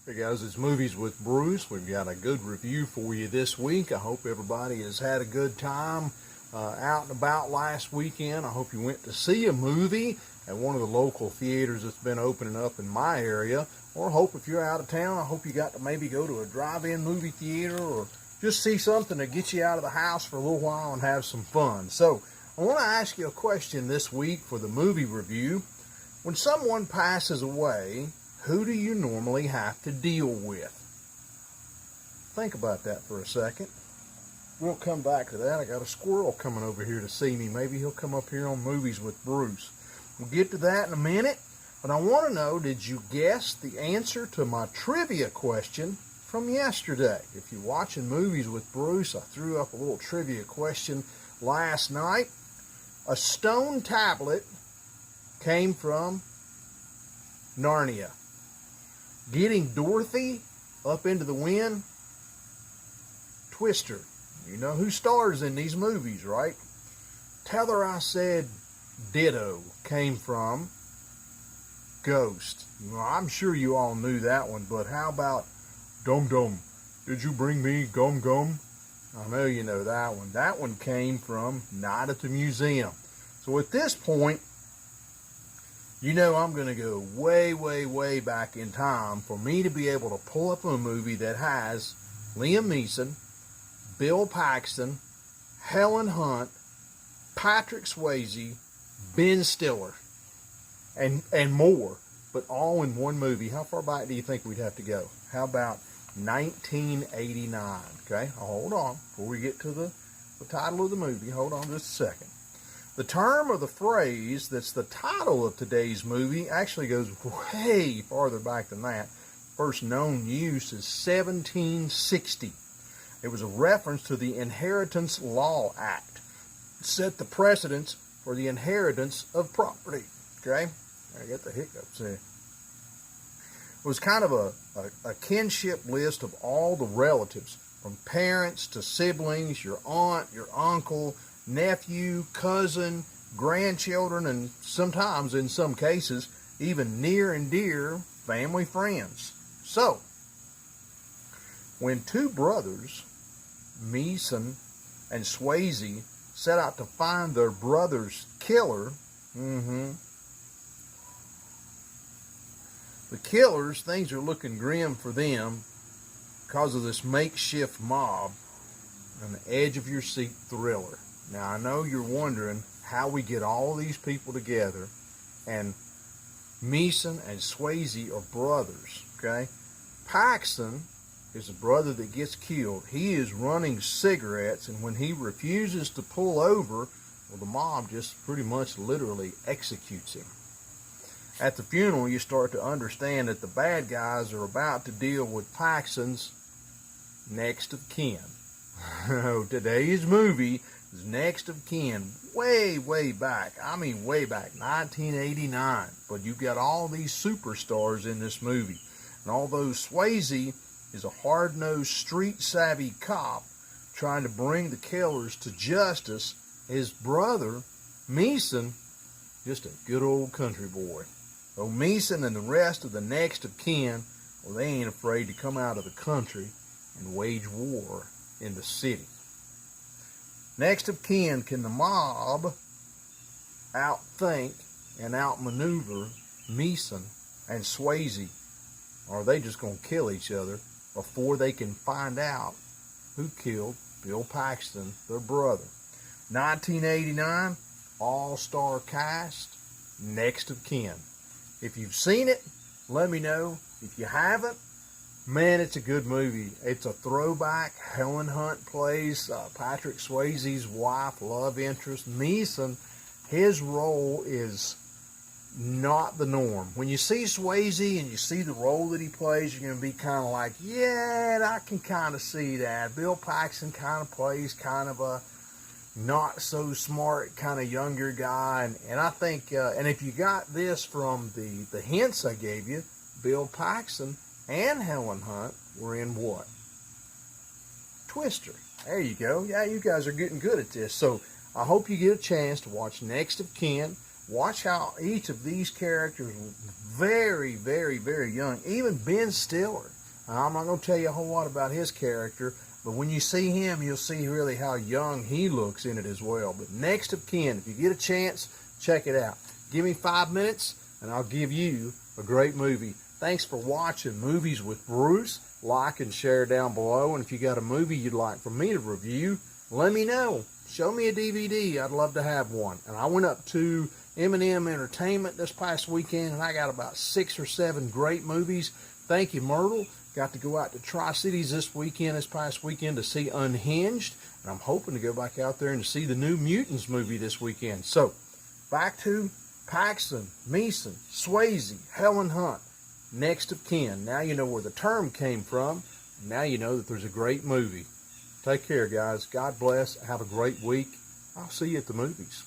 Hey guys, it's Movies with Bruce. We've got a good review for you this week. I hope everybody has had a good time out and about last weekend. I hope you went to see a movie at one of the local theaters that's been opening up in my area. Or hope if you're out of town, I hope you got to maybe go to a drive-in movie theater or just see something to get you out of the house for a little while and have some fun. So I want to ask you a question this week for the movie review. When someone passes away, who do you normally have to deal with? Think about that for a second. We'll come back to that. I got a squirrel coming over here to see me. Maybe he'll come up here on Movies with Bruce. We'll get to that in a minute. But I want to know, did you guess the answer to my trivia question from yesterday? If you're watching Movies with Bruce, I threw up a little trivia question last night. A stone tablet came from Narnia. Getting Dorothy up into the wind, Twister. You know who stars in these movies, right? Tell her I said Ditto came from Ghost. Well, I'm sure you all knew that one, but how about Dum Dum? Did you bring me Gum Gum? I know you know that one. That one came from Night at the Museum. So at this point, you know I'm going to go way, way, way back in time for me to be able to pull up a movie that has Liam Neeson, Bill Paxton, Helen Hunt, Patrick Swayze, Ben Stiller, and more, but all in one movie. How far back do you think we'd have to go? How about 1989? Okay, hold on. Before we get to the title of the movie, hold on just a second. The term or the phrase that's the title of today's movie actually goes way farther back than that. First known use is 1760. It was a reference to the Inheritance Law Act. It set the precedence for the inheritance of property. Okay? I got the hiccups there. It was kind of a kinship list of all the relatives, from parents to siblings, your aunt, your uncle, nephew, cousin, grandchildren, and sometimes, in some cases, even near and dear family friends. So, when two brothers, Neeson and Swayze, set out to find their brother's killer, the killers, things are looking grim for them because of this makeshift mob, and the edge-of-your-seat thriller. Now, I know you're wondering how we get all these people together, and Neeson and Swayze are brothers, okay? Paxton is the brother that gets killed. He is running cigarettes, and when he refuses to pull over, well, the mob just pretty much literally executes him. At the funeral, you start to understand that the bad guys are about to deal with Paxton's next of kin. Today's movie is next of kin, way, way back. I mean way back, 1989. But you've got all these superstars in this movie. And although Swayze is a hard-nosed, street-savvy cop trying to bring the killers to justice, his brother, Neeson, just a good old country boy. So Neeson and the rest of the next of kin, well, they ain't afraid to come out of the country and wage war in the city. Next of kin, can the mob outthink and outmaneuver Neeson and Swayze? Or are they just going to kill each other before they can find out who killed Bill Paxton, their brother? 1989, all-star cast, next of kin. If you've seen it, let me know. If you haven't, man, it's a good movie. It's a throwback. Helen Hunt plays Patrick Swayze's wife, love interest. Neeson, his role is not the norm. When you see Swayze and you see the role that he plays, you're going to be kind of like, yeah, I can kind of see that. Bill Paxton kind of plays kind of a not so smart, kind of younger guy. And I think, and if you got this from the hints I gave you, Bill Paxton and Helen Hunt were in what? Twister. There you go. Yeah, you guys are getting good at this. So I hope you get a chance to watch Next of Kin. Watch how each of these characters, very, very, very young. Even Ben Stiller. I'm not going to tell you a whole lot about his character, but when you see him, you'll see really how young he looks in it as well. But Next of Kin, if you get a chance, check it out. Give me 5 minutes, and I'll give you a great movie. Thanks for watching Movies with Bruce. Like and share down below, and if you got a movie you'd like for me to review, let me know. Show me a DVD. I'd love to have one. And I went up to M&M Entertainment this past weekend, and I got about 6 or 7 great movies. Thank you, Myrtle. Got to go out to Tri-Cities this past weekend to see Unhinged, and I'm hoping to go back out there and to see the new Mutants movie this weekend. So, back to Paxton, Meeson, Swayze, Helen Hunt, Next of Kin. Now you know where the term came from. Now you know that there's a great movie. Take care, guys. God bless. Have a great week. I'll see you at the movies.